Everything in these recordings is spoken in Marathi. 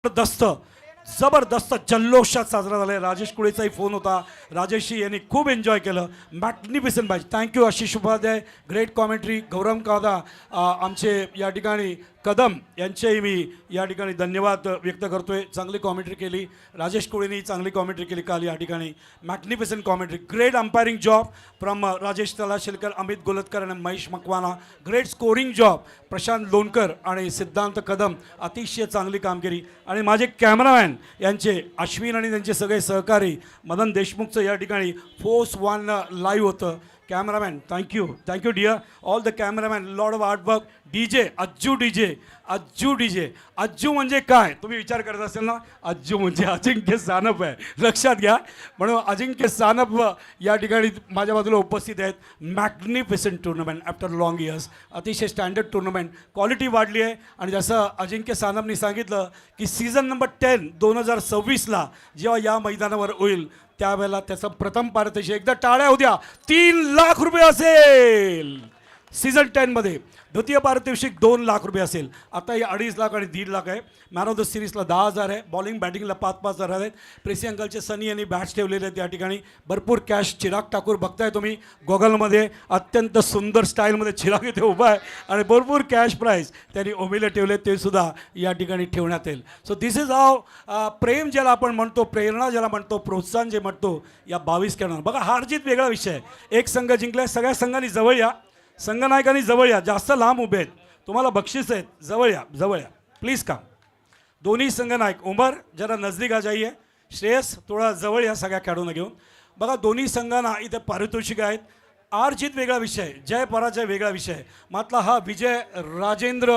जबरदस्त जल्लोषात साजरा झाला आहे. राजेश कुळेचाही फोन होता. राजेशजी यांनी खूप एन्जॉय केलं. Magnificent match. Thank you Ashish Upadhyay, great commentary. Gaurav Kada आमचे या ठिकाणी कदम यांचेही मी या ठिकाणी धन्यवाद व्यक्त करतोय. चांगली कॉमेंट्री केली. राजेश कुळेनी चांगली कॉमेंट्री केली काल या ठिकाणी. Magnificent commentary. Great umpiring job from Rajesh Talashelkar, Amit Golatkar आणि Mahesh Makwana. Great scoring job Prashant Lonkar आणि सिद्धांत कदम. अतिशय चांगली कामगिरी. आणि माझे कॅमेरामॅन यांचे अश्विन आणि त्यांचे सगळे सहकारी मदन देशमुखचं या ठिकाणी फोर्स वन लाईव्ह होतं. Cameraman thank you dear all the cameraman. Lord of artwork. DJ Ajju Ajju म्हणजे काय तुम्ही विचार करत असेल ना. अज्जू म्हणजे अजिंक्य सानप आहे, लक्षात घ्या. म्हणून अजिंक्य सानप या ठिकाणी माझ्या बाजूला उपस्थित आहेत. Magnificent tournament after long years. अतिशय स्टँडर्ड टुर्नामेंट. क्वालिटी वाढली आहे. आणि जसं अजिंक्य सानपनी सांगितलं की सीझन नंबर 10 2026ला जेव्हा या मैदानावर होईल त्यावेळेला त्याचं प्रथम पारितोषिक एकदा टाळ्या होत्या 3 लाख रुपये असेल सीझन 10मध्ये. द्वितीय पारितोषिक 2 लाख रुपये असेल. आता हे 2.5 लाख आणि 1.5 लाख आहे. मॅन ऑफ द सिरीजला 10,000 आहे. बॉलिंग बॅटिंगला 5,000 आहेत. प्रेसी अंकलचे सनी यांनी बॅट्स ठेवलेले आहेत या ठिकाणी. भरपूर कॅश. चिराग ठाकूर बघताय तुम्ही गॉगलमध्ये, अत्यंत सुंदर स्टाईलमध्ये चिराग इथे उभा आहे. आणि भरपूर कॅश प्राईज त्यांनी ओमेले ठेवले, ते सुद्धा या ठिकाणी ठेवण्यात येईल. सो दिस इज हाव प्रेम ज्याला आपण म्हणतो, प्रेरणा ज्याला म्हणतो, प्रोत्साहन जे म्हणतो या 22 खेळांना. बघा हारजीत वेगळा विषय आहे. एक संघ जिंकलाय. सगळ्या संघांनी जवळ या. संघनायकांनी जवळ या. जास्त लांब उभे आहेत. तुम्हाला बक्षीस आहेत. जवळ या प्लीज का. दोन्ही संघनायक. उमर जरा नजदीक आ जाइए. श्रेयस थोडा जवळ या सगळ्या खेळाडूंना घेऊन. बघा दोन्ही संघांना इथे पारितोषिक आहेत. आर जीत वेगळा विषय आहे, जय पराजय वेगळा विषय आहे. मात्र हा विजय राजेंद्र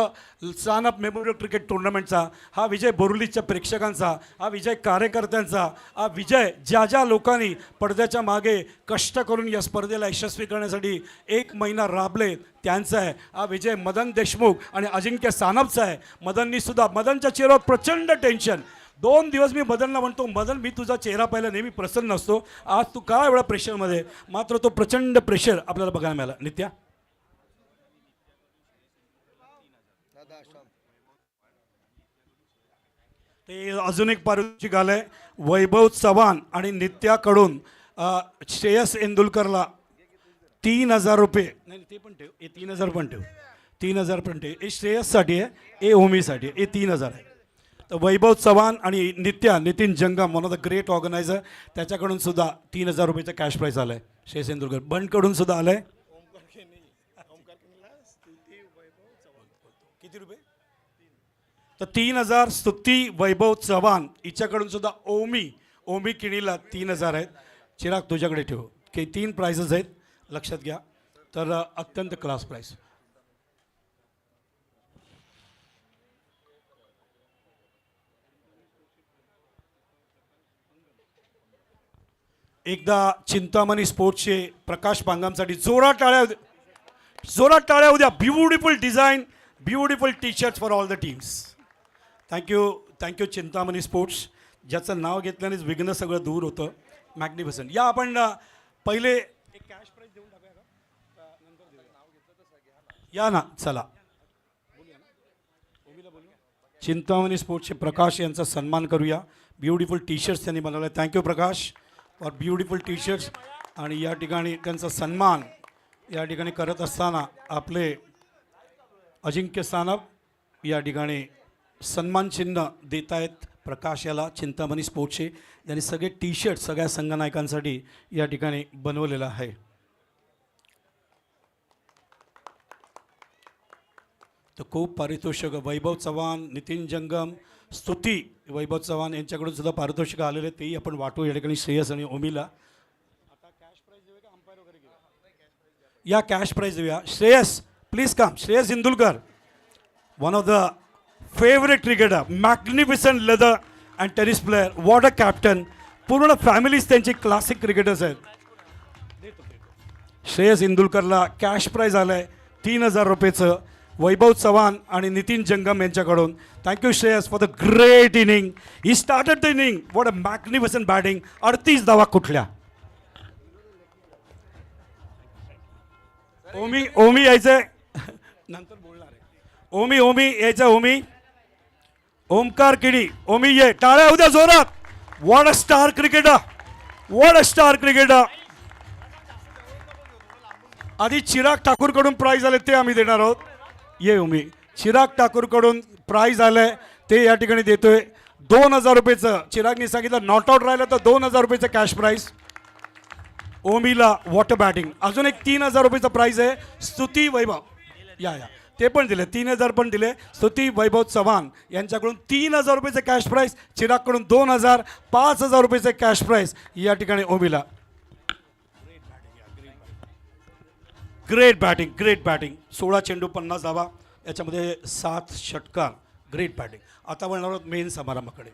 सानप मेमोरियल क्रिकेट टुर्नामेंटचा, हा विजय बोरिवलीच्या प्रेक्षकांचा, हा विजय कार्यकर्त्यांचा, हा विजय ज्या ज्या लोकांनी पडद्याच्या मागे कष्ट करून या स्पर्धेला यशस्वी करण्यासाठी 1 महिना राबले त्यांचा आहे. हा विजय मदन देशमुख आणि अजिंक्य सानपचा आहे. मदनच्या चेहऱ्यावर प्रचंड टेन्शन. 2 दिवस मी मदनला म्हणतो, मदन मी तुझा चेहरा पाहिला नेहमी प्रसन्न असतो, आज तू का एवढा प्रेशरमध्ये. मात्र तो प्रचंड प्रेशर आपल्याला बघायला मिळाला. नित्या ते अजून एक पारितोषिक आलंय. वैभव चव्हाण आणि नित्याकडून श्रेयस इंदुलकरला 3,000 रुपये. नाही ते पण ठेव. 3,000 पण ठेव. 3,000 पण ठेव. हे श्रेयससाठी आहे, हे ओमीसाठी आहे. हे 3,000 आहे. तर वैभव चव्हाण आणि नितीन जंगम, one of the great organiser, त्याच्याकडून सुद्धा 3,000 रुपयाचा कॅश प्राईज आला आहे. श्रेयस इंदुलकर बंडकडून सुद्धा आलं आहे. किती रुपये. तर 3,000 स्तुती वैभव चव्हाण हिच्याकडून सुद्धा. ओमी किणीला 3,000 आहेत. चिराग तुझ्याकडे ठेव. की 3 प्राइजेस आहेत, लक्षात घ्या. तर अत्यंत क्लास प्राईज. एकदा चिंतामणी स्पोर्ट्सचे प्रकाश पांगामसाठी जोरात टाळ्या उद्या. Beautiful design, beautiful T shirts for all the teams. Thank you Chintamani sports, ज्याचं नाव घेतल्यानेच विघ्न सगळं दूर होतं. मॅग्निफिसंट. या आपण पहिले एक कॅश प्राईज देऊन टाकूया का, नंतर देऊया. या ना, चला चिंतामणी स्पोर्ट्सचे प्रकाश यांचा सन्मान करूया. ब्युटिफुल टी शर्ट्स त्यांनी बनवले. Thank you Prakash for beautiful T shirts. आणि या ठिकाणी त्यांचा सन्मान या ठिकाणी करत असताना आपले अजिंक्य सानप या ठिकाणी सन्मान चिन्ह देत आहेत प्रकाश याला, चिंतामणी स्पोर्ट्सचे. त्यांनी सगळे टी शर्ट सगळ्या संघनायकांसाठी या ठिकाणी बनवलेलं आहे. तर खूप पारितोषिक. वैभव चव्हाण, नितीन जंगम, स्तुती वैभव चव्हाण यांच्याकडून सुद्धा पारितोषिक आलेले, तेही आपण वाटू या ठिकाणी श्रेयस आणि ओमीला. आता कॅश प्राईज देऊया का अंपायर वगैरे घेऊया. या कॅश प्राईज देऊया. Shreyas please come. Shreyas Indulkar, one of the favourite cricketer, magnificent leather and tennis player, what a captain. पूर्ण फॅमिलीज त्यांची क्लासिक क्रिकेटर्स आहेत. श्रेयस इंदुलकरला कॅश प्राईज आलं आहे 3,000 रुपयेचं. वैभव चव्हाण आणि नितीन जंगम यांच्याकडून. Thank you Shreyas for the great inning. He started the inning. What a magnificent batting. 38 धावा कुठल्या. ओमी यायचंय नंतर बोलणार आहे. ओमी यायचं. ओमकार किडी, ओमी ये टाळ्या उद्या जोरात. What a star cricketer, what a star cricketer. आधी चिराग ठाकूरकडून प्राइज आले ते आम्ही देणार आहोत. ये ओमी, चिराग ठाकूरकडून प्राइज आलंय ते या ठिकाणी देतोय. 2,000 रुपयेचं. चिरागने सांगितलं नॉट आउट राहिलं तर 2,000 रुपयेचं कॅश प्राइज. ओमीला वॉटर बॅटिंग. अजून एक 3,000 रुपयेचं प्राइज आहे. स्तुती वैभव या ते पण दिले, 3,000 पण दिले. स्तुती वैभव चव्हाण यांच्याकडून 3,000 रुपयेचं कॅश प्राइज. चिरागकडून 2,000, 5,000 रुपयेचं कॅश प्राइज या ठिकाणी ओमीला. Great batting, great batting. 16 चेंडू 50 धावा, याच्यामध्ये 7 षटकार. Great batting. आता वळणार आहोत मेन समारंभाकडे.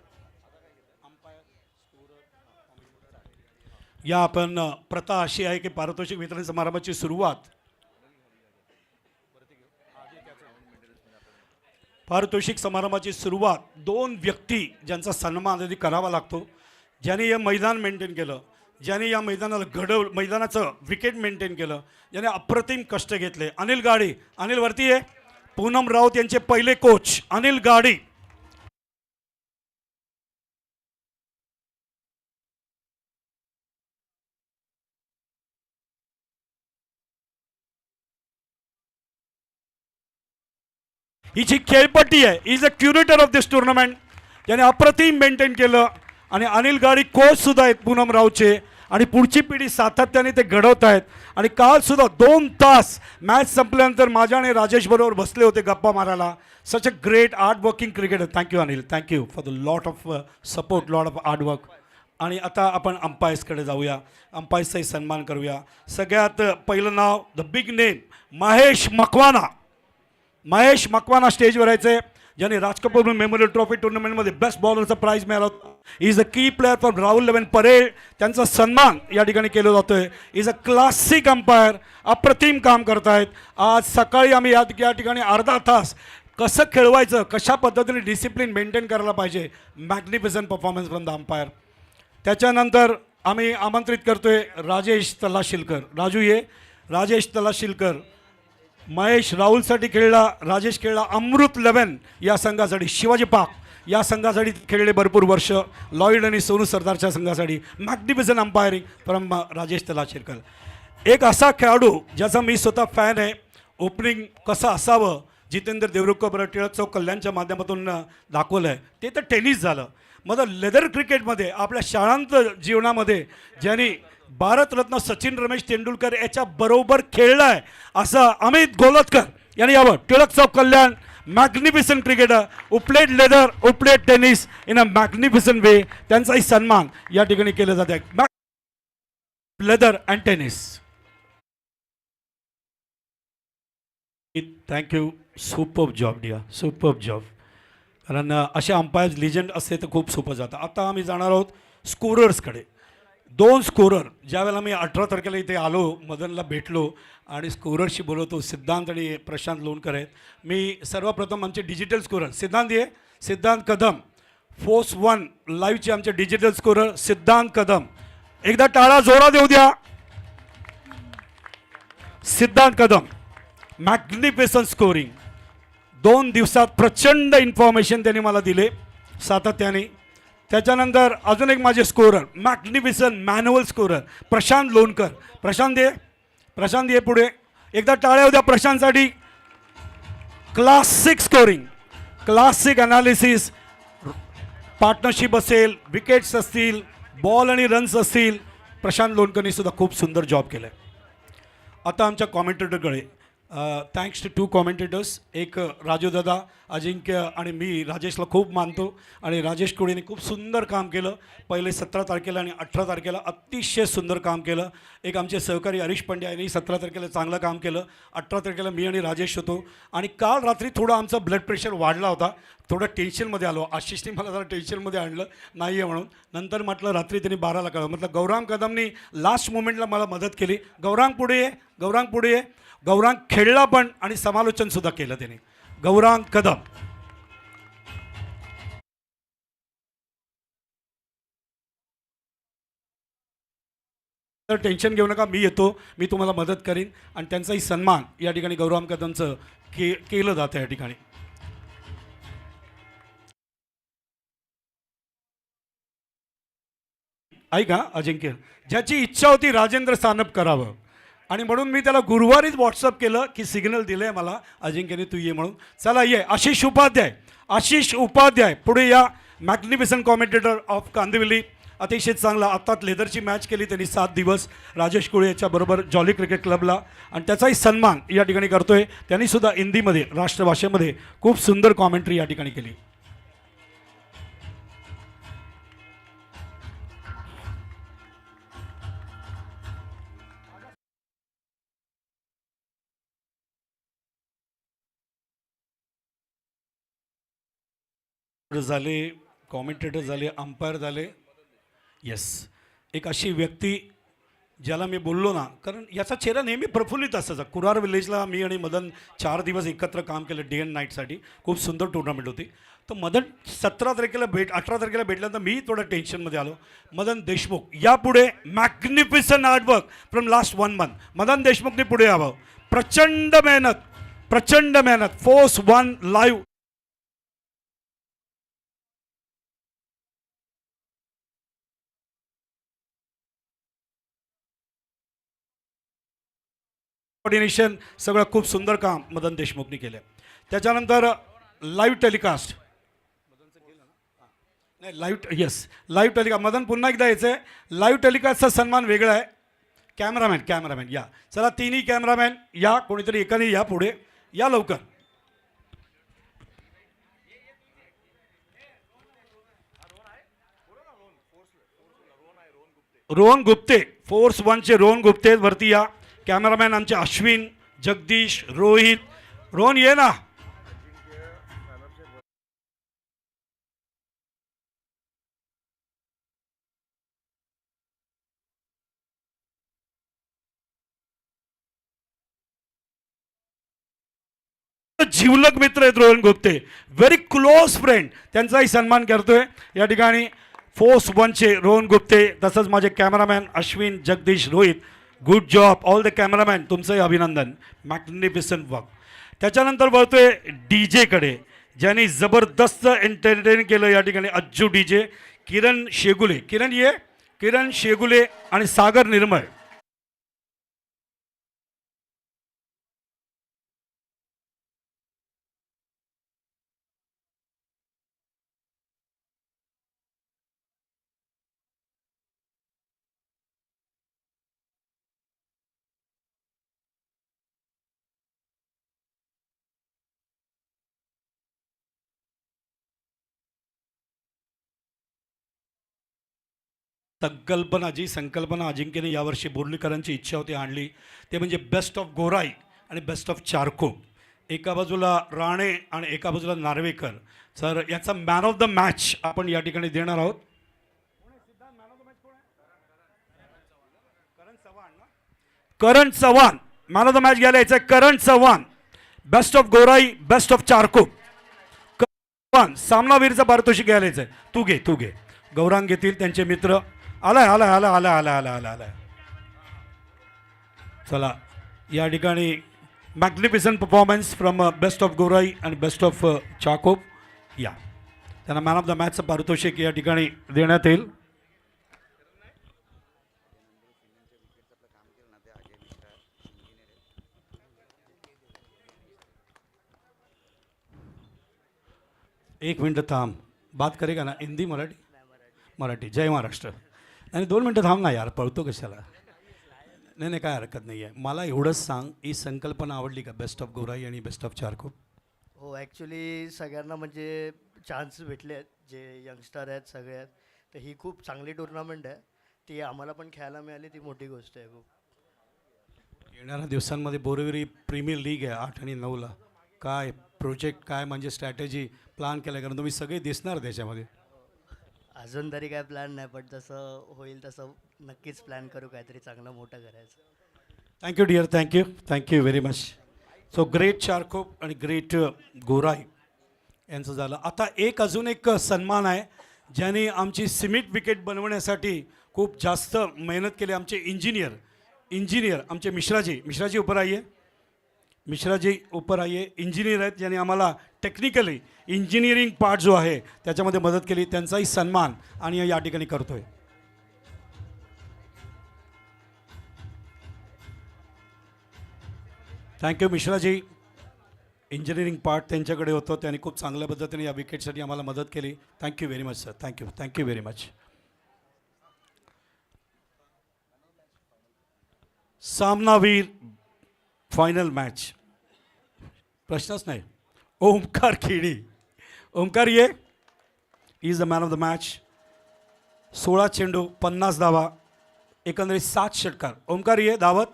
या आपण प्रथा अशी आहे की पारितोषिक वितरण समारंभाची सुरुवात पारितोषिक समारंभाची सुरुवात 2 व्यक्ती ज्यांचा सन्मान आधी करावा लागतो, ज्यांनी हे मैदान मेंटेन केलं, ज्यांनी या मैदानाला मैदानाचं विकेट मेंटेन केलं, ज्याने अप्रतिम कष्ट घेतले. अनिल गाडी, अनिल वरती आहे. पूनम राऊत यांचे पहिले कोच अनिल गाडी. ही जी खेळपट्टी आहे, is a curator of this tournament. त्याने अप्रतिम मेंटेन केलं. आणि अनिल गाडी कोच सुद्धा आहेत पूनम रावचे, आणि पुढची पिढी सातत्याने ते घडवत आहेत. आणि काल सुद्धा 2 तास मॅच संपल्यानंतर माझ्या आणि राजेश बरोबर बसले होते गप्पा मारायला. Such a great hard working cricketer. Thank you Anil, thank you for the lot of support, lot of hard work. आणि आता आपण अंपायर्सकडे जाऊया, अंपायर्सचाही सन्मान करूया. सगळ्यात पहिलं नाव the big name Mahesh Makwana. Mahesh Makwana स्टेजवर यायचे, ज्याने राज कपूर मेमोरियल ट्रॉफी टुर्नामेंटमध्ये बेस्ट बॉलरचा प्राइज मिळाला. Is a key player for Rahul eleven parade. त्यांचा सन्मान या ठिकाणी केला जातोय. Is a classic umpire. अप्रतिम काम करतायत. आज सकाळी आम्ही या ठिकाणी अर्धा तास कसं खेळवायचं, कशा पद्धतीने डिसिप्लिन मेंटेन करायला पाहिजे, magnificent performance from the umpire. त्याच्यानंतर आम्ही आमंत्रित करतोय राजेश तलाशिलकर. राजू ये. राजेश तलाशिलकर. महेश राहुलसाठी खेळला, राजेश खेळला अमृत 11 या संघासाठी, शिवाजी पाक या संघासाठी खेळले भरपूर वर्ष, लॉईड आणि सोनू सरदारच्या संघासाठी. Magnificent umpiring from Rajesh Talashilkar. एक असा खेळाडू ज्याचा मी स्वतः फॅन आहे. ओपनिंग कसं असावं जितेंद्र देवरुखकर टिळक चौक कल्याणच्या माध्यमातून दाखवलं आहे. ते तर टेनिस झालं. मग लेदर क्रिकेटमध्ये आपल्या शाळांत जीवनामध्ये ज्यांनी भारतरत्न सचिन रमेश तेंडुलकर याच्या बरोबर खेळला आहे असं अमित गोलतकर यांनी यावं. टिळक चौक कल्याण. Magnificent cricketer. उपलेट लेदर, उपलेट tennis in a magnificent way. त्यांचाही सन्मान या ठिकाणी केला जात आहे. Leather and tennis. Thank you. Superb job डिया, सुपर्ब जॉब. कारण असे अंपायर्स लिजंड असते तर खूप सोपं जातं. आता आम्ही जाणार आहोत स्कोरर्सकडे. 2 स्कोरर. ज्यावेळेला मी 18 तारखेला इथे आलो, मदनला भेटलो आणि स्कोररशी बोलवतो. सिद्धांत आणि प्रशांत लोणकर आहेत. मी सर्वप्रथम आमचे डिजिटल स्कोरर सिद्धांत ये, सिद्धांत कदम. फोर्स 1 लाईव्हचे आमचे डिजिटल स्कोरर सिद्धांत कदम. एकदा टाळा जोरा देऊ द्या. सिद्धांत कदम. Magnificent scoring. 2 दिवसात प्रचंड इन्फॉर्मेशन त्यांनी मला दिले सातत्याने. त्याच्यानंतर अजून एक माझे scorer magnificent manual scorer Prashant Lonkar. Prashant ये, प्रशांत ये पुढे. एकदा टाळ्या होत्या प्रशांतसाठी. Classic scoring, classic analysis, partnership असेल, विकेट्स असतील, बॉल आणि रन्स असतील, प्रशांत लोणकरनी सुद्धा खूप सुंदर जॉब केला आहे. आता आमच्या कॉमेंटेटरकडे थँक्स टू 2 कॉमेंटेटर्स. एक राजू दादा, अजिंक्य आणि मी राजेशला खूप मानतो. आणि राजेश कोळीने खूप सुंदर काम केलं. पहिले 17 तारखेला आणि 18 तारखेला अतिशय सुंदर काम केलं. एक आमचे सहकारी हरीश पंड्या यांनी 17 तारखेला चांगलं काम केलं. 18 तारखेला मी आणि राजेश होतो. आणि काल रात्री थोडं आमचा ब्लड प्रेशर वाढला होता, थोडं टेन्शनमध्ये आलो. आशिषने मला जरा टेन्शनमध्ये आणलं नाही आहे म्हणून. नंतर म्हटलं रात्री त्यांनी 12ला कळलं. म्हटलं गौरांग कदमनी लास्ट मोमेंटला मला मदत केली. गौरांग पुढे ये, गौरांग पुढे ये. गौरांग खेळला पण आणि समालोचन सुद्धा केलं त्याने. गौरांग कदम. तर टेन्शन घेऊ नका, मी येतो, मी तुम्हाला मदत करीन. आणि त्यांचाही सन्मान या ठिकाणी गौरांग कदमचं केलं जातं या ठिकाणी. ऐका अजिंक्य, ज्याची इच्छा होती राजेंद्र सानप करावं आणि म्हणून मी त्याला गुरुवारीच व्हॉट्सअप केलं की सिग्नल दिलं आहे मला अजिंक्यने तू ये म्हणून. चला ये आशिष उपाध्याय. आशिष उपाध्याय पुढे या. Magnificent commentator of Kandivali. अतिशय चांगला आत्ताच लेदरची मॅच केली त्यांनी 7 दिवस राजेश कुळे याच्याबरोबर जॉली क्रिकेट क्लबला आणि त्याचाही सन्मान या ठिकाणी करतोय. त्यांनीसुद्धा हिंदीमध्ये राष्ट्रभाषेमध्ये खूप सुंदर कॉमेंट्री या ठिकाणी केली. झाले, कॉमेंटेटर झाले, अंपायर झाले. येस, एक अशी व्यक्ती ज्याला मी बोललो ना, कारण याचा चेहरा नेहमी प्रफुल्लित असायचा. कुरार विलेजला मी आणि मदन 4 दिवस एकत्र काम केलं डे अँड नाईटसाठी. खूप सुंदर टुर्नामेंट होती. तर मदन 17 तारखेला 18 तारखेला भेटल्यानंतर मी थोडं टेन्शनमध्ये आलो. मदन देशमुख यापुढे magnificent hard work from last 1 month. Madan देशमुखने पुढे यावं. प्रचंड मेहनत फोर्स 1 लाईव्ह कोऑर्डिनेशन सगळं खूप सुंदर काम मदन देशमुखनी केलं. त्याच्यानंतर लाईव्ह टेलिकास्ट नाही लाईव्ह टेलिकास्ट मदन पुन्हा एकदा यायचं आहे. लाईव्ह टेलिकास्टचा सन्मान वेगळा आहे. कॅमेरामॅन या. चला तिन्ही कॅमेरामॅन या. कोणीतरी एकाने या पुढे या लवकर. रोहन गुप्ते फोर्स 1चे रोहन गुप्ते वरती या. कॅमेरामॅन आमचे अश्विन, जगदीश, रोहित. रोहन ये ना. जीवलग मित्र आहेत Rohan Gupte, very close friend. त्यांचाही सन्मान करतोय या ठिकाणी. फोर्स 1चे रोहन गुप्ते, तसंच माझे cameraman Ashwin, Jagdish, Rohit. Good job all the cameraman, तुमचंही अभिनंदन. Magnificent work. त्याच्यानंतर वळतोय डीजेकडे, ज्यांनी जबरदस्त एंटरटेन केलं या ठिकाणी. अज्जू डीजे, किरण शेगुले. किरण शेगुले आणि सागर निर्मळ. संकल्पना अजिंक्यने यावर्षी बोर्लीकरांची इच्छा होती आणली, ते म्हणजे बेस्ट ऑफ गोराई आणि बेस्ट ऑफ चारकोप. एका बाजूला राणे आणि एका बाजूला नार्वेकर. तर याचा मॅन ऑफ द मॅच आपण या ठिकाणी देणार आहोत. Karan Chavan man of the match घ्यायला यायचं. Karan Chavan best of Gorai, best of Charkop. Chavan सामनावीरचा पारितोषिक घ्यायला यायचं. तू घे. गौरांग घेतील त्यांचे मित्र. आलाय. चला या ठिकाणी magnificent performance from best of गोराई आणि बेस्ट ऑफ चाकोप. या त्यांना मॅन ऑफ द मॅचचं पारितोषिक या ठिकाणी देण्यात येईल. एक मिनटं थांब. बात करेगा ना हिंदी मराठी. जय महाराष्ट्र. आणि 2 मिनटं थांब ना यार, पळतो कशाला. नाही काय हरकत नाही आहे. मला एवढंच सांग, ही संकल्पना आवडली का बेस्ट ऑफ गोराई आणि बेस्ट ऑफ चारकोप? हो, ॲक्च्युली सगळ्यांना म्हणजे चान्स भेटले आहेत, जे यंगस्टर आहेत सगळे आहेत. तर ही खूप चांगली टुर्नामेंट आहे. ती आम्हाला पण खेळायला मिळाली, ती मोठी गोष्ट आहे खूप. येणाऱ्या दिवसांमध्ये बोरिवली प्रीमियर लीग आहे 8 आणि 9ला. काय प्रोजेक्ट, काय म्हणजे स्ट्रॅटेजी प्लॅन केला? कारण तुम्ही सगळे दिसणार त्याच्यामध्ये. अजून तरी काय प्लॅन नाही, पण जसं होईल तसं नक्कीच प्लॅन करू, काहीतरी चांगलं मोठं करायचं. Thank you dear, thank you very much. So great Charkop आणि ग्रेट गोराई यांचं झालं. आता अजून एक सन्मान आहे, ज्याने आमची सिमेंट विकेट बनवण्यासाठी खूप जास्त मेहनत केली. आमचे इंजिनियर आमचे मिश्राजी ऊपर आइए. इंजिनियर आहेत, ज्यांनी आम्हाला टेक्निकली इंजिनिअरिंग पार्ट जो आहे त्याच्यामध्ये मदत केली. त्यांचाही सन्मान आणि या ठिकाणी करतोय. थँक्यू मिश्राजी. इंजिनिअरिंग पार्ट त्यांच्याकडे होतं, त्यांनी खूप चांगल्या पद्धतीने या विकेटसाठी आम्हाला मदत केली. Thank you very much sir. Thank you very much. सामनावीर फायनल मॅच. प्रश्नच नाही. ओमकार खेडी. ओमकार ये. Is the man of the match. 16 चेंडू 50 धावा, एकंदरीत 7 षटकार. ओमकार ये धावत.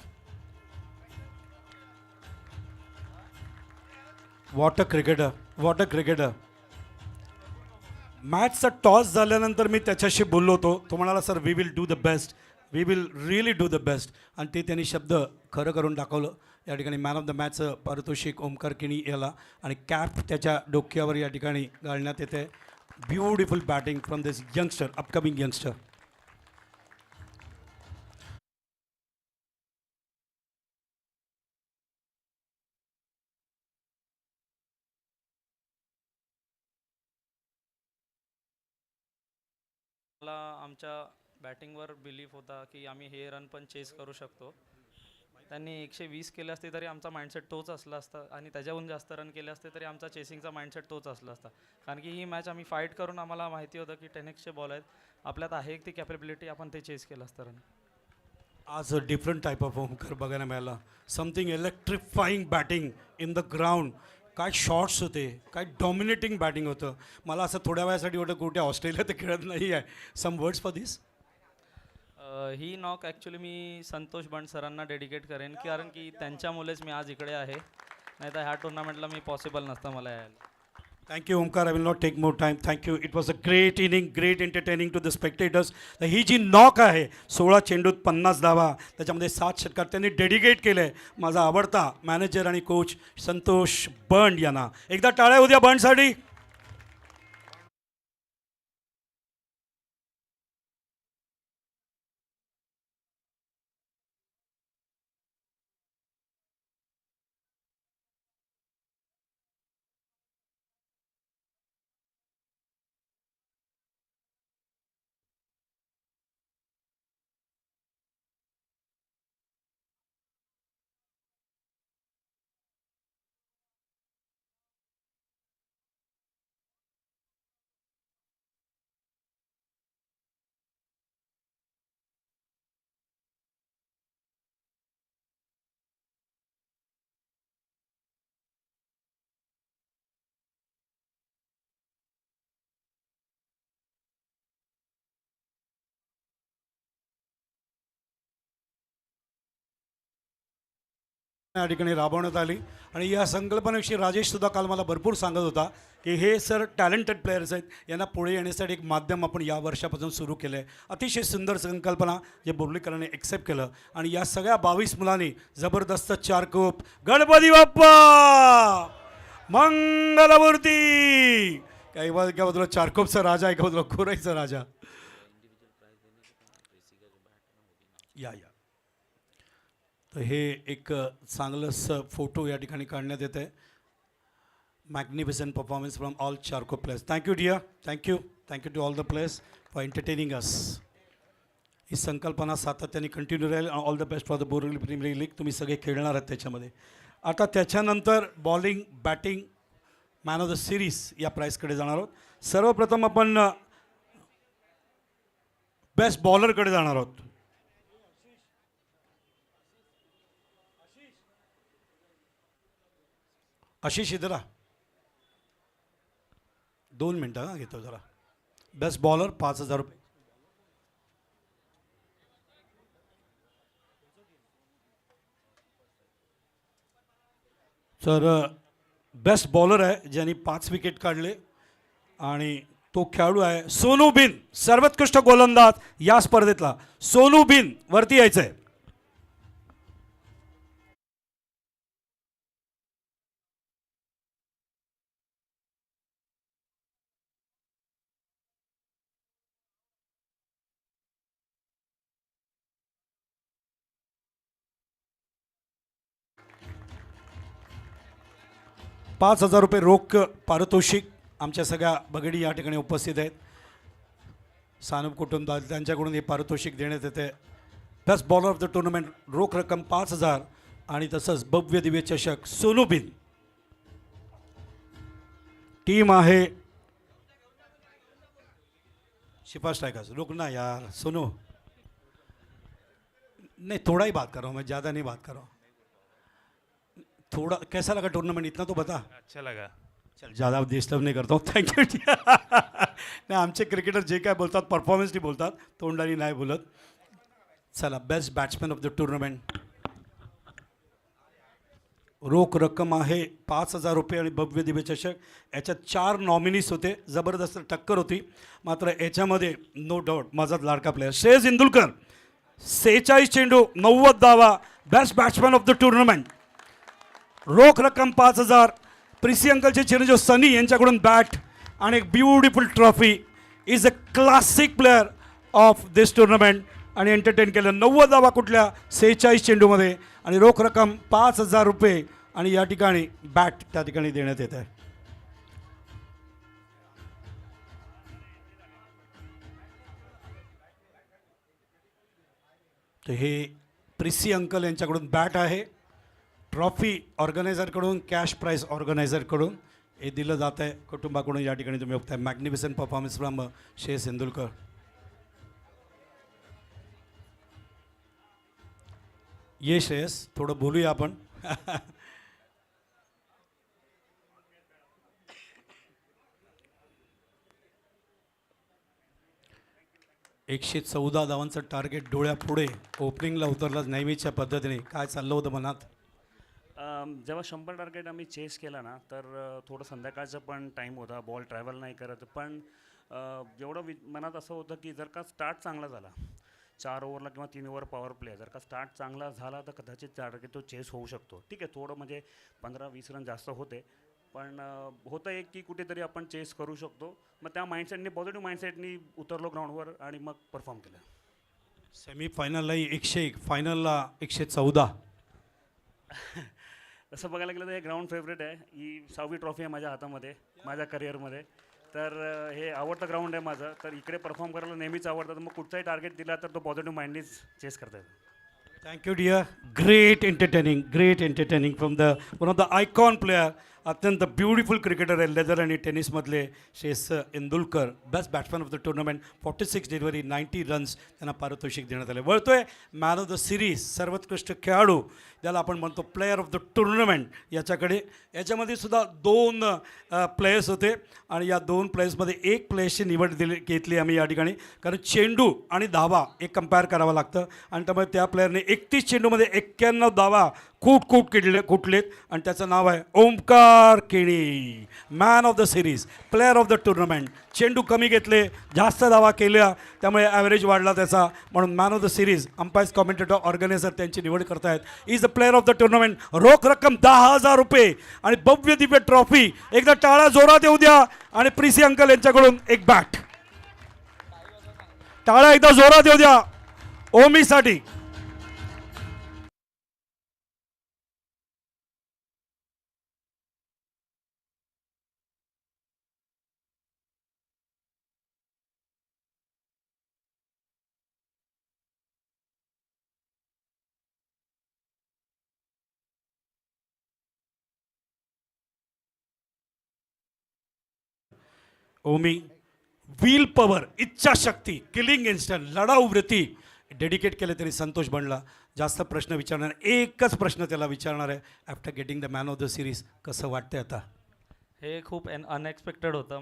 What a cricketer. मॅचचा टॉस झाल्यानंतर मी त्याच्याशी बोललो होतो. तो म्हणाला sir we will do the best, we will really do the best. आणि ते त्यांनी शब्द खरं करून दाखवलं. या ठिकाणी मॅन ऑफ द मॅचचं पारितोषिक ओमकार किणी याला आणि कॅप त्याच्या डोक्यावर या ठिकाणी घालण्यात येते. Beautiful batting from this youngster, upcoming youngster. मला आमच्या बॅटिंगवर बिलीफ होता की आम्ही हे रन पण चेस करू शकतो. त्यांनी 120 केले असते तरी आमचा माइंडसेट तोच असला असता आणि त्याच्याहून जास्त रन केले असते तरी आमचा चेसिंगचा माइंडसेट तोच असला असता. कारण की ही मॅच आम्ही फाईट करून आम्हाला माहिती होतं की 10Xचे बॉल आहेत, आपल्यात आहे ती कॅपेबिलिटी, आपण ते चेस केलं असतं रन. आज a different type of Omkar बघायला मिळाला. Something electrifying batting in the ground. काय शॉट्स होते, काय डॉमिनेटिंग बॅटिंग होतं. मला असं थोड्या वेळासाठी वाटतं कुठे ऑस्ट्रेलिया तर खेळत नाही आहे. Some words for this. ही नॉक ॲक्च्युली मी संतोष बंड सरांना डेडिकेट करेन, कारण की त्यांच्यामुळेच मी आज इकडे आहे, नाही तर ह्या टुर्नामेंटला मी पॉसिबल नसतं मला यायला. Thank you Omkar. I will not take more time. Thank you. It was a great inning, great entertaining to the spectators. तर ही जी नॉक आहे 16 चेंडूत 50 धावा, त्याच्यामध्ये 7 षटकार त्यांनी डेडिकेट केलं आहे माझा आवडता मॅनेजर आणि कोच संतोष बंड यांना. एकदा टाळ्या उद्या बंडसाठी. या ठिकाणी राबवण्यात आली आणि या संकल्पनेविषयी राजेशसुद्धा काल मला भरपूर सांगत होता की हे सर टॅलेंटेड प्लेयर्स आहेत, यांना पुढे येण्यासाठी एक माध्यम आपण या वर्षापासून सुरू केलं आहे. अतिशय सुंदर संकल्पना जे बोर्लीकरांनी एक्सेप्ट केलं आणि या सगळ्या 22 मुलांनी जबरदस्त 4 कोप. गणपती बाप्पा मंगलमूर्ती. काही एका बाजूला 4 कोपचा राजा, एका बाजूला कोराईचा राजा. या तर हे एक चांगलंसं फोटो या ठिकाणी काढण्यात येतं आहे. Magnificent performance from all Charkop players. Thank you dear. Thank you to all the players for entertaining us. ही संकल्पना सातत्याने कंटिन्यू राहील. All the best for the Borivali premier league. तुम्ही सगळे खेळणार आहात त्याच्यामध्ये. आता त्याच्यानंतर bowling, batting, man of the series या प्राईजकडे जाणार आहोत. सर्वप्रथम आपण बेस्ट बॉलरकडे जाणार आहोत. आशिष इधरा 2 मिनटं हां घेतो जरा. बेस्ट बॉलर 5,000 रुपये. तर बेस्ट बॉलर आहे ज्यांनी 5 विकेट काढले आणि तो खेळाडू आहे सोनू बिन. सर्वोत्कृष्ट गोलंदाज या स्पर्धेतला सोनू बिन वरती यायचं आहे. ₹5,000 रोख पारितोषिक. आमच्या सगळ्या भगिनी या ठिकाणी उपस्थित आहेत. सानप कुटुंब त्यांच्याकडून हे पारितोषिक देण्यात येते. Best bowler of the tournament रोख रक्कम 5,000 आणि तसंच भव्य दिव्य चषक सोनूबिन टीम आहे शिफा स्ट्राइकर्स. रुकना यार सुनो, नहीं थोड़ा ही बात कर रहा हूँ मैं, ज़्यादा नहीं बात कर रहा हूँ. थोड़ा कैसा लगा टूर्नामेंट इतना तो बता. अच्छा लगा. चल ज़्यादा डिस्टर्ब नहीं करता हूँ. थँक्यू. नाही आमचे क्रिकेटर जे काय बोलतात परफॉर्मन्सनी बोलतात, तोंडानी नाही बोलत. चला best batsman of the tournament. रोख रक्कम आहे 5,000 रुपये आणि भव्य दिव्य चषक. याच्यात 4 नॉमिनीज होते, जबरदस्त टक्कर होती. मात्र याच्यामध्ये नो डाऊट माझाच लाडका प्लेयर श्रेयस इंदुलकर 46 चेंडू 90 धावा, best batsman of the tournament. रोख रक्कम 5,000. प्रिसी अंकलचे चिरंजीव सनी यांच्याकडून बॅट आणि एक beautiful trophy. Is a classic player of this tournament आणि एंटरटेन केलं. 90 धावा कुठल्या 46 चेंडूमध्ये आणि रोख रक्कम 5,000 रुपये आणि या ठिकाणी बॅट त्या ठिकाणी देण्यात येत आहे. तर हे प्रिसी अंकल यांच्याकडून बॅट आहे. ट्रॉफी ऑर्गनायझरकडून, कॅश प्राईज ऑर्गनायझरकडून हे दिलं जात आहे कुटुंबाकडून. या ठिकाणी तुम्ही बघताय magnificent performance from Shreyas Indulkar. ये श्रेयस थोडं बोलूया आपण. 114 धावांचं टार्गेट डोळ्यापुढे ओपनिंगला उतरलं नेहमीच्या पद्धतीने. काय चाललं होतं मनात? जेव्हा 100 टार्गेट आम्ही चेस केला ना, तर थोडं संध्याकाळचा पण टाईम होता, बॉल ट्रॅव्हल नाही करत. पण एवढं मनात असं होतं की जर का स्टार्ट चांगला झाला 4 ओव्हरला किंवा 3 ओव्हर पॉवर प्ले, जर का स्टार्ट चांगला झाला तर कदाचित टार्गेट तो चेस होऊ शकतो. ठीक आहे, थोडं म्हणजे 15-20 रन जास्त होते, पण होतं एक की कुठेतरी आपण चेस करू शकतो. मग त्या माइंडसेटनी, पॉझिटिव्ह माइंडसेटनी उतरलो ग्राउंडवर आणि मग परफॉर्म केलं. सेमीफायनललाही 101, फायनलला 114. तसं बघायला गेलं तर हे ग्राउंड फेवरेट आहे. ही 6वी ट्रॉफी आहे माझ्या हातामध्ये, माझ्या करिअरमध्ये. तर हे आवडतं ग्राउंड आहे माझं. तर इकडे परफॉर्म करायला नेहमीच आवडतं. तर मग कुठचाही टार्गेट दिला तर तो पॉझिटिव्ह माइंडनीच चेस करता येतो. Thank you, dear. Great entertaining from the one of the icon player. अत्यंत ब्युटिफुल क्रिकेटर आहे लेदर आणि टेनिसमधले Shreyas Indulkar. Best batsman of the tournament. 46 delivery, 90 runs त्यांना पारितोषिक देण्यात आले. वळतोय मॅन ऑफ द सिरीज, सर्वोत्कृष्ट खेळाडू ज्याला आपण म्हणतो प्लेयर ऑफ द टुर्नामेंट याच्याकडे. याच्यामध्ये सुद्धा 2 प्लेयर्स होते आणि या 2 प्लेयर्समध्ये एक प्लेयर्सची निवड घेतली आम्ही या ठिकाणी, कारण चेंडू आणि धावा एक कम्पेअर करावं लागतं आणि त्यामुळे त्या प्लेयरने 31 चेंडूमध्ये 91 धावा कुठलेत आणि त्याचं नाव आहे Omkar Keni. Man of the series, player of the tournament. चेंडू कमी घेतले, जास्त धावा केल्या, त्यामुळे ॲव्हरेज वाढला त्याचा, म्हणून man of the series umpires, commentator, organiser त्यांची निवड करतायत. Is the player of the tournament. रोख रक्कम 10,000 रुपये आणि भव्य दिव्य ट्रॉफी. एकदा टाळा जोरात येऊ द्या आणि प्रिसी अंकल यांच्याकडून एक बॅट. टाळा एकदा जोरात येऊ द्या ओमीसाठी. ओमी, व्हील पॉवर, इच्छाशक्ती, किलिंग इन्स्टंट, लढाऊ वृत्ती डेडिकेट केले तरी संतोष बनला. जास्त प्रश्न विचारणार, एकच प्रश्न त्याला विचारणार आहे. After getting the man of the series कसं वाटतंय आता? हे खूप अनएक्सपेक्टेड होतं.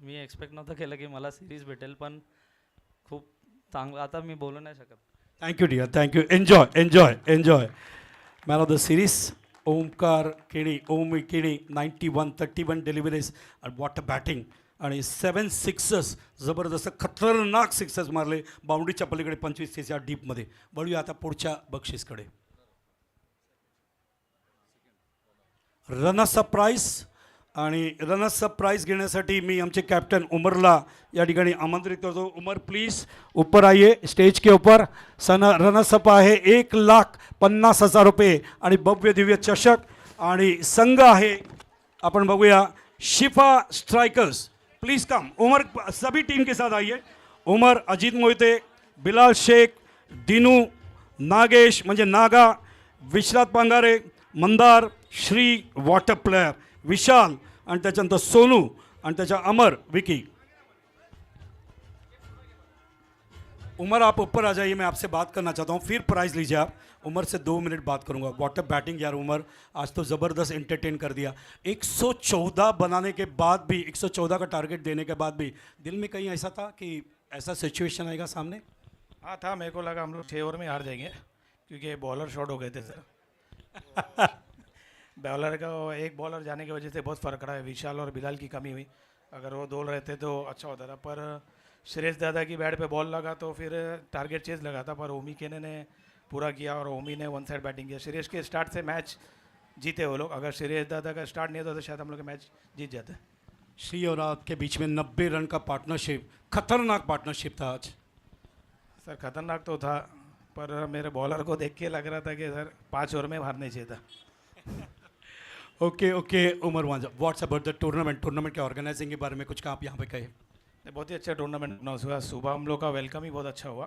मी एक्सपेक्ट नव्हतं केलं की मला सिरीज भेटेल, पण खूप चांगलं. आता मी बोलू नाही शकत. Thank you dear, thank you. Enjoy. Man of the series Omkar Keni, Omi Keni. 31 deliveries आणि वॉट अ बॅटिंग आणि 7 सिक्सर्स, जबरदस्त खतरनाक सिक्सर्स मारले बाउंड्रीच्या पलीकडे 25-30 डीपमध्ये. वळूया आता पुढच्या बक्षीसकडे. रनर्स अप प्राईज आणि रनर्स अप प्राईज घेण्यासाठी मी आमचे कॅप्टन उमरला या ठिकाणी आमंत्रित करतो. उमर प्लीज ऊपर आइए स्टेज के ऊपर. रनर्स अप आहे 1,50,000 रुपये आणि भव्य दिव्य चषक आणि संघ आहे आपण बघूया शिफा स्ट्राइकर्स. प्लीज़ कम उमर, सभी टीम के साथ आइए. उमर, अजीत मोहिते, बिलाल शेख, दिनू, नागेश म्हणजे नागा, विश्वनाथ पांगारे, मंदार, श्री वॉटर प्लेयर, विशाल आणि त्याच्यानंतर सोनू आणि त्याच्या अमर, विकी। उमर आप ऊपर आ जाइए, मैं आपसे बात करना चाहता हूँ, फिर प्राइज़ लीजिए आप। उमर से 2 मिनट बात करूंगा। वाटर बैटिंग यार उमर, आज तो ज़बरदस्त एंटरटेन कर दिया। 114 बनाने के बाद भी, 114 का टारगेट देने के बाद भी दिल में कहीं ऐसा था कि ऐसा सिचुएशन आएगा सामने? हाँ था, मेरे को लगा हम लोग 6 ओवर में हार जाएंगे क्योंकि बॉलर शॉर्ट हो गए थे सर। बॉलर का एक बॉलर जाने की वजह से बहुत फ़र्क रहा है। विशाल और बिलाल की कमी हुई, अगर वो 2 रहते तो अच्छा होता था, पर श्रेयस दादा की बैट पे बॉल लगा तो फिर टारगेट चेज लगा था, पर ओमी केने ने पूरा किया और ओमी ने 1 साइड बैटिंग किया। श्रेयस के स्टार्ट से मैच जीते वो लोग, अगर श्रेयस दादा का स्टार्ट नहीं होता तो शायद हम लोग मैच जीत जाते। श्री और आपके बीच में 90 रन का पार्टनरशिप, खतरनाक पार्टनरशिप था आज। सर खतरनाक तो था, पर मेरे बॉलर को देख के लग रहा था कि सर 5 ओवर में हारना चाहिए था। Okay Umar Wanja, what's about the tournament के ऑर्गेनाइजिंग के बारे में कुछ आप यहाँ पे कहे? बहुत ही अच्छा टूर्नामेंट हुआ। सुबह हम लोग का वेलकम ही बहुत अच्छा हुआ,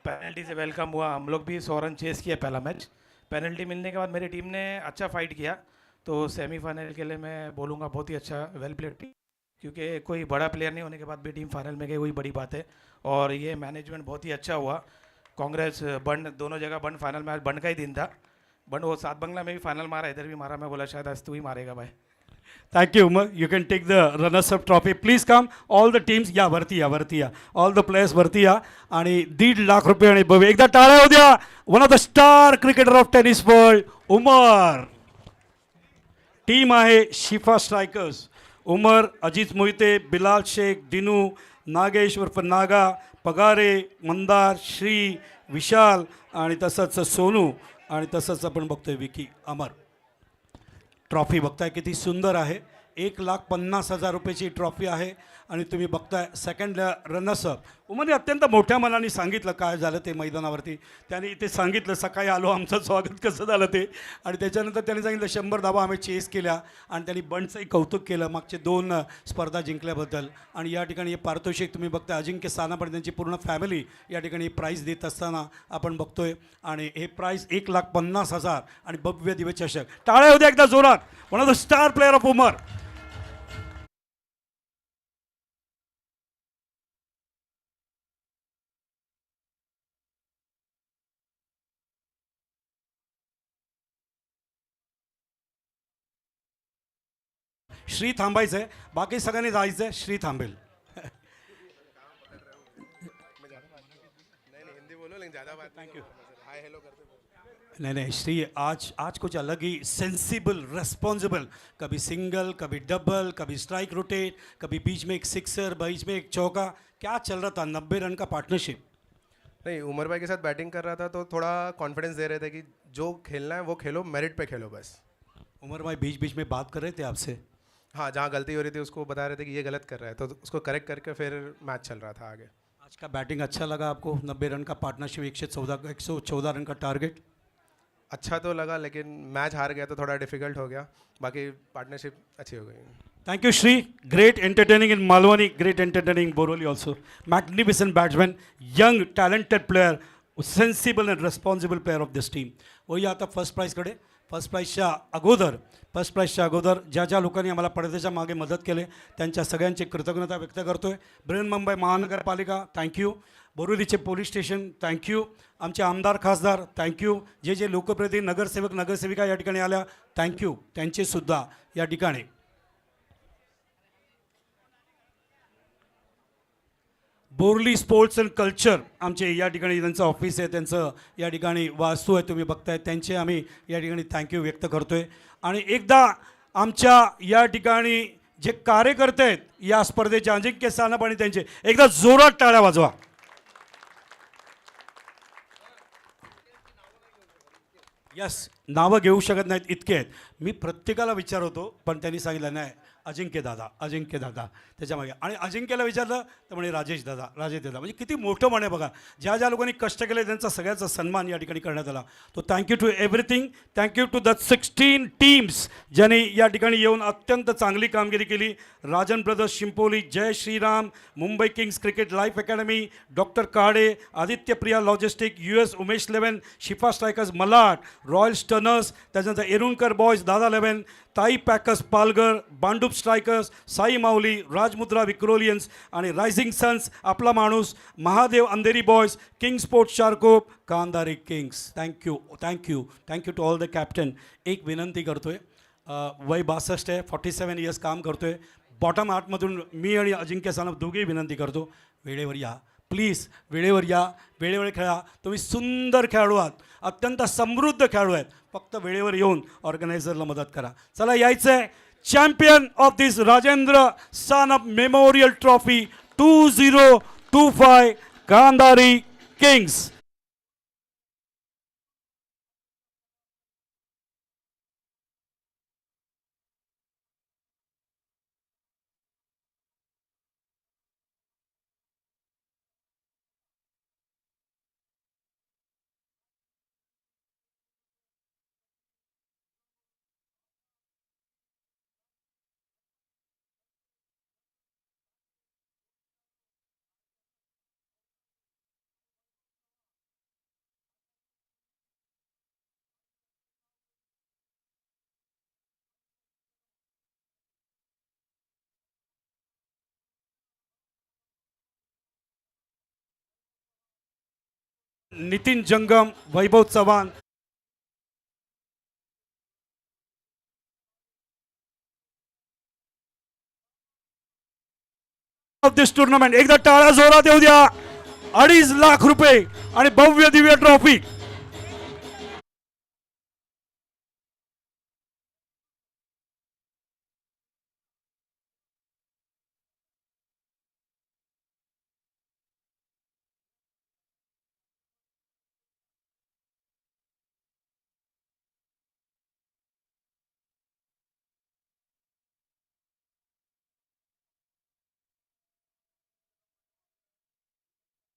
पेनल्टी से वेलकम हुआ। हम लोग भी 100 रन चेस किया पहला मैच। पेनल्टी मिलने के बाद मेरी टीम ने अच्छा फाइट किया, तो सेमीफाइनल के लिए मैं बोलूँगा बहुत ही अच्छा वेल प्लेड टीम, क्योंकि कोई बड़ा प्लेयर नहीं होने के बाद भी टीम फाइनल में गई, वही बड़ी बात है। और ये मैनेजमेंट बहुत ही अच्छा हुआ। कांग्रेस बंड दोनों जगह, बंड फाइनल में, आज बंड का ही दिन था। बंड वो 7 बंगला में भी फाइनल मारा, इधर भी मारा। मैं बोला शायद आज तू ही मारेगा भाई। Thank you, Umar. You can take the runners-up trophy. Please come. All the teams. या वरती या. All the players वरती या. आणि 1.5 लाख रुपये आणि बघ एकदा टाळ्या होऊ द्या. One of the star cricketer of tennis world, Umar. Team आहे शिफा स्ट्रायकर्स. उमर, अजित मोहिते, बिलाल शेख, दिनू, नागेश उर्फ नागा, पगारे, मंदार, श्री, विशाल आणि तसंच सोनू आणि तसंच आपण बघतोय विकी, अमर। ट्रॉफी बघताय किती सुंदर आहे, 1,50,000 रुपयाची ट्रॉफी आहे आणि तुम्ही बघताय सेकंड रनर्सअप। उमरने अत्यंत मोठ्या मनाने सांगितलं काय झालं ते मैदानावरती। त्याने इथे सांगितलं सकाळी आलो, आमचं स्वागत कसं झालं ते, आणि त्याच्यानंतर त्याने सांगितलं 100 धावा आम्ही चेस केल्या आणि त्यांनी बंडचंही कौतुक केलं मागचे 2 स्पर्धा जिंकल्याबद्दल। आणि या ठिकाणी हे पारितोषिक तुम्ही बघताय, अजिंक्य सानापणे त्यांची पूर्ण फॅमिली या ठिकाणी प्राईज देत असताना आपण बघतोय, आणि हे प्राईज 1,50,000 आणि भव्य दिव्य चषक। टाळ्या होत्या एकदा जोरात। One of the star player of Umar. Shri थांबायचं आहे, बाकी सगळ्यांनी जायचं आहे, श्री थांबेल। नहीं श्री आज कुछ अलग ही सेंसिबल, रेस्पॉन्सिबल, कभी सिंगल, कभी डबल, कभी स्ट्राइक रोटेट, कभी बीच में एक सिक्सर, बीच में एक चौका, क्या चल रहा था? 90 रन का पार्टनरशिप। नहीं, उमर भाई के साथ बैटिंग कर रहा था तो थोड़ा कॉन्फिडेंस दे रहे थे कि जो खेलना है वो खेलो, मेरिट पे खेलो बस। उमर भाई बीच बीच में बात कर रहे थे आपसे? हाँ, जहाँ गलती हो रही थी उसको बता रहे थे कि ये गलत कर रहा है, तो उसको करेक्ट करके फिर मैच चल रहा था आगे। आज का बैटिंग अच्छा लगा आपको? 90 रन का पार्टनरशिप, 114 रन का टारगेट। अच्छा तो लगा, लेकिन मैच हार गया तो थोड़ा डिफिकल्ट हो गया, बाकी पार्टनरशिप अच्छी हो गई। Thank you, Shri. Great entertaining in Malwani, great entertaining in Boroli also. Magnificent batsman, young, talented player, sensible and responsible player of this team. वही आता फर्स्ट प्राईजकडे। फर्स्ट प्राईजच्या अगोदर ज्या ज्या लोकांनी आम्हाला पडद्याच्या मागे मदत केले त्यांच्या सगळ्यांची कृतज्ञता व्यक्त करतोय। बृहन्मुंबई महानगरपालिका थँक्यू, बोरिवलीचे पोलीस स्टेशन थँक्यू, आमचे आमदार खासदार थँक्यू, जे जे लोकप्रतिनिधी नगरसेवक नगरसेविका या ठिकाणी आल्या थँक्यू, त्यांचे सुद्धा या ठिकाणी। बोरली स्पोर्ट्स अँड कल्चर आमचे या ठिकाणी त्यांचं ऑफिस आहे, त्यांचं या ठिकाणी वास्तू आहे तुम्ही बघताय, त्यांचे आम्ही या ठिकाणी थँक्यू व्यक्त करतोय। आणि एकदा आमच्या या ठिकाणी जे कार्यकर्ते आहेत या स्पर्धेचे अजिंक्य सानप त्यांचे एकदा जोरात टाळ्या वाजवा। यस, नावं घेऊ शकत नाहीत इतके आहेत। मी प्रत्येकाला विचारतो पण त्यांनी सांगितलं नाही, अजिंक्य दादा त्याच्यामागे. आणि अजिंक्यला विचारलं तर म्हणे राजेश दादा. म्हणजे किती मोठं म्हणे बघा. ज्या ज्या लोकांनी कष्ट केले त्यांचा सगळ्याचा सन्मान या ठिकाणी करण्यात आला. तो thank you to everything. Thank you to the 16 teams ज्यांनी या ठिकाणी येऊन अत्यंत चांगली कामगिरी केली. Rajan brothers Shimpoli, Jai Shriram, Mumbai kings cricket life academy, doctor Kade, Aditya Priya logistic, US Umesh 11, Shifa strikers Malad, royal स्टर्नर्स, त्याच्यानंतर एरुणकर boys, Dada 11, Tai packers Palghar, Bhandup strikers, Sai Mauli, Rajmudra Vikrolians आणि रायझिंग सन्स, आपला माणूस, Mahadev Andheri boys, king sports Charkop, Kandari kings. Thank you to all the captain. एक विनंती करतोय, वय 62 आहे, 47 इयर्स काम करतोय. बॉटम आर्टमधून मी आणि अजिंक्य सानप दोघेही विनंती करतो, वेळेवर या प्लीज. वेळेवर या, वेळेवर खेळा. तुम्ही सुंदर खेळाडू आहात, अत्यंत समृद्ध खेळाडू आहेत. फक्त वेळेवर येऊन ऑर्गनायझरला मदत करा. चला यायचं आहे. Champion of this Rajendra Sanap memorial trophy 2025 Kandari kings. Nitin Jangam, Vaibhav Chavan. Of this tournament एकदा टाळा जोरात येऊ द्या. 2.5 लाख रुपये आणि भव्य दिव्य ट्रॉफी.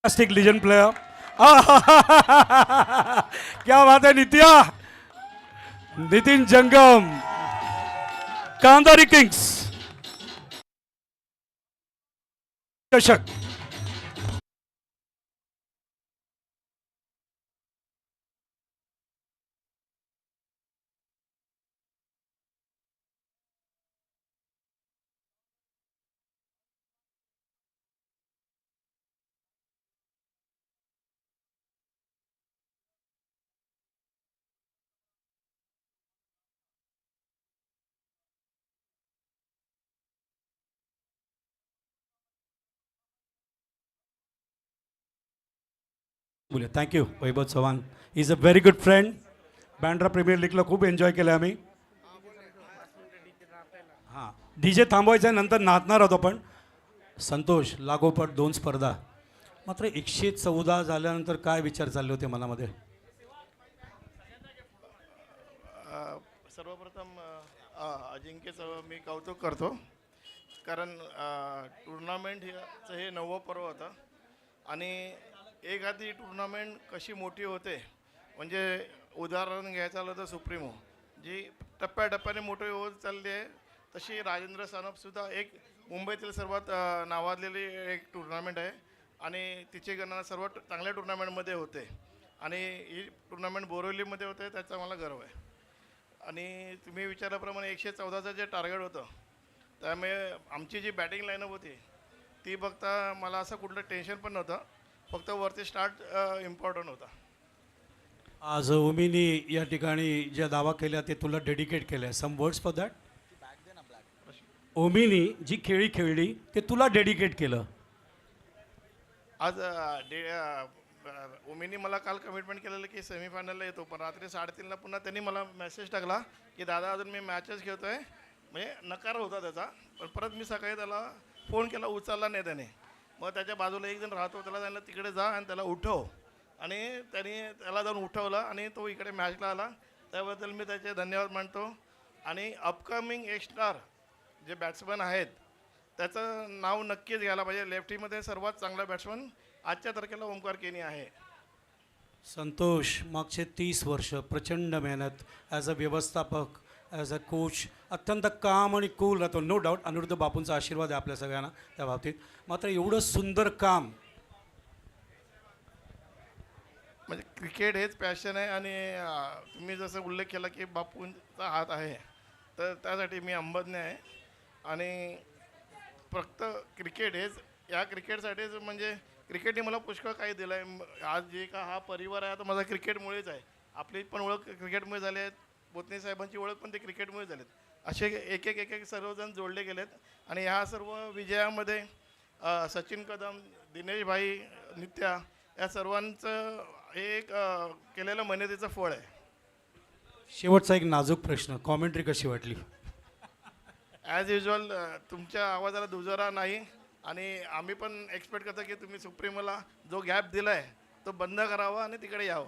फॅंटास्टिक legend player. क्या बात है नित्या. नितीन जंगम, कांदारी किंग्स चषक. बोलिए. Thank you. Vaibhav Chavan is a very good friend. Bandra premier लीगला खूप एन्जॉय केलं आम्ही. हां, DJ थांबवायचं आहे, नंतर नाचणार आहोत आपण. संतोष, लागोपाठ 2 स्पर्धा, मात्र 114 झाल्यानंतर काय विचार चालले होते मनामध्ये? सर्वप्रथम अजिंक्यचं मी कौतुक करतो, कारण टुर्नामेंट हे 9वं पर्व होतं आणि एखादी टुर्नामेंट कशी मोठी होते, म्हणजे उदाहरण घ्यायचं झालं तर सुप्रीमो जी टप्प्याटप्प्याने मोठी होत चालली आहे, तशी राजेंद्र सानपसुद्धा एक मुंबईतील सर्वात नावाजलेली एक टुर्नामेंट आहे आणि तिची गणना सर्वात चांगल्या टुर्नामेंटमध्ये होते आणि ही टुर्नामेंट बोरिवलीमध्ये होते, त्याचा मला गर्व आहे. आणि तुम्ही विचारल्याप्रमाणे 114चं जे टार्गेट होतं, त्यामुळे आमची जी बॅटिंग लाईनअप होती ती बघता मला असं कुठलं टेन्शन पण नव्हतं, फक्त वरती स्टार्ट इम्पॉर्टंट होता. आज उमीनी या ठिकाणी ज्या दावा केल्या ते तुला डेडिकेट केल्या. Some words for that. ओमीनी जी खेळी खेळली ते तुला डेडिकेट केलं. आज उमेनी मला काल कमिटमेंट केलेलं की सेमीफायनलला येतो, पण रात्री 3:30ला पुन्हा त्यांनी मला मेसेज टाकला की दादा अजून मी मॅचेस खेळतो आहे, म्हणजे नकार होता त्याचा. पण परत मी सकाळी त्याला फोन केला, उचलला नाही त्याने. मग त्याच्या बाजूला एक जण राहतो, त्याला सांगितलं तिकडे जा आणि त्याला उठव, आणि त्यांनी त्याला जाऊन उठवलं आणि तो इकडे मॅचला आला. त्याबद्दल मी त्याचे धन्यवाद मानतो. आणि अपकमिंग एक स्टार जे बॅट्समन आहेत त्याचं नाव नक्कीच घ्यायला पाहिजे. लेफ्टीमध्ये सर्वात चांगला बॅट्समन आजच्या तारखेला ओमकार केनी आहे. संतोष, मागचे 30 वर्ष प्रचंड मेहनत ॲज अ व्यवस्थापक, ॲज अ कोच, अत्यंत काम आणि कूल राहतो. नो डाऊट अनिरुद्ध बापूंचा आशीर्वाद आहे आपल्या सगळ्यांना त्या बाबतीत. मात्र एवढं सुंदर काम, म्हणजे क्रिकेट हेच पॅशन आहे आणि तुम्ही जसं उल्लेख केला की बापूंचा हात आहे, तर त्यासाठी मी अंबज्ञ आहे. आणि फक्त क्रिकेट हेच, या क्रिकेटसाठीच म्हणजे क्रिकेटने मला पुष्कळ काही दिलं आहे. आज जे का हा परिवार आहे आता माझा क्रिकेटमुळेच आहे. आपली पण ओळख क्रिकेटमुळे झाली आहे, बोतने साहेबांची ओळख पण ते क्रिकेटमुळे झालेत. असे एक एक एक एक सर्वजण जोडले गेलेत आणि ह्या सर्व विजयामध्ये सचिन कदम, दिनेश भाई, नित्या या सर्वांचं हे एक केलेलं मेहनतीचं फळ आहे. शेवटचा एक नाजूक प्रश्न, कॉमेंट्री कशी वाटली? ॲज युजल तुमच्या आवाजाला दुजोरा नाही आणि आम्ही पण एक्सपेक्ट करतो की तुम्ही सुप्रीमला जो गॅप दिला आहे तो बंद करावा आणि तिकडे यावं.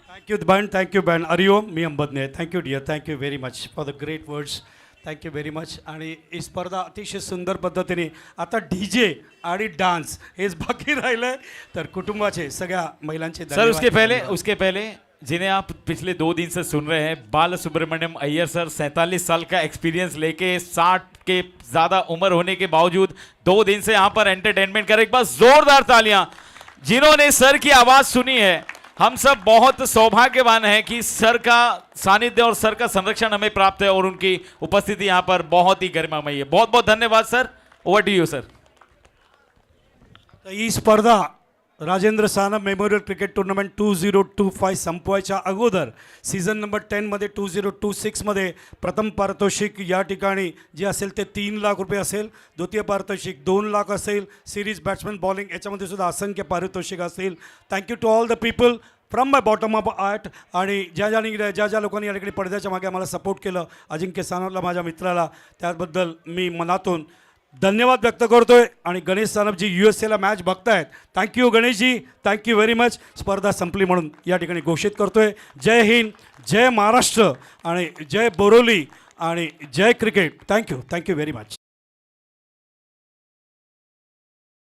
थँक्यू बॅन, थँक्यू बॅन. हरिओम, मी अंबज्ञ. Thank you dear, thank you very much for the great words. Thank you very much. आणि ही स्पर्धा अतिशय सुंदर पद्धतीने, आता DJ आणि डान्स हेच बाकी राहिलं आहे. तर कुटुंबाचे सगळ्या महिलांचे सर धन्यवाद. उसके पहले जिन्हें आप पिछले 2 दिन से सुन रहे हैं, बाल सुब्रमण्यम अय्यर सर, 47 साल का एक्सपीरियंस लेके 60 के ज़्यादा उम्र होने के बावजूद 2 दिन से यहाँ पर एंटरटेनमेंट कर, एक बार जोरदार तालियां जिन्होंने सर की आवाज़ सुनी है. हम सब बहुत सौभाग्यवान हैं कि सर का सानिध्य और सर का संरक्षण हमें प्राप्त है और उनकी उपस्थिति यहाँ पर बहुत ही गरिमामयी है. बहुत बहुत धन्यवाद sir. Over to you sir. तर ही स्पर्धा Rajendra Sanap memorial cricket tournament 2025 संपवायच्या अगोदर सीझन नंबर 10मध्ये 2026मध्ये प्रथम पारितोषिक या ठिकाणी जे असेल ते 3 लाख रुपये असेल, द्वितीय पारितोषिक 2 लाख असेल, सिरीज बॅट्समॅन बॉलिंग याच्यामध्ये सुद्धा असंख्य पारितोषिक असेल. Thank you to all the people from my bottom of heart. आणि ज्या लोकांनी या ठिकाणी पडद्याच्या मागे आम्हाला सपोर्ट केलं, अजिंक्य सानपला, माझ्या मित्राला, त्याबद्दल मी मनातून धन्यवाद व्यक्त करतोय. आणि गणेश सानपजी USA मॅच बघतायत, thank you Ganeshji, thank you very much. स्पर्धा संपली म्हणून या ठिकाणी घोषित करतोय. जय हिंद, जय महाराष्ट्र आणि जय बोरोली आणि जय क्रिकेट. Thank you very much.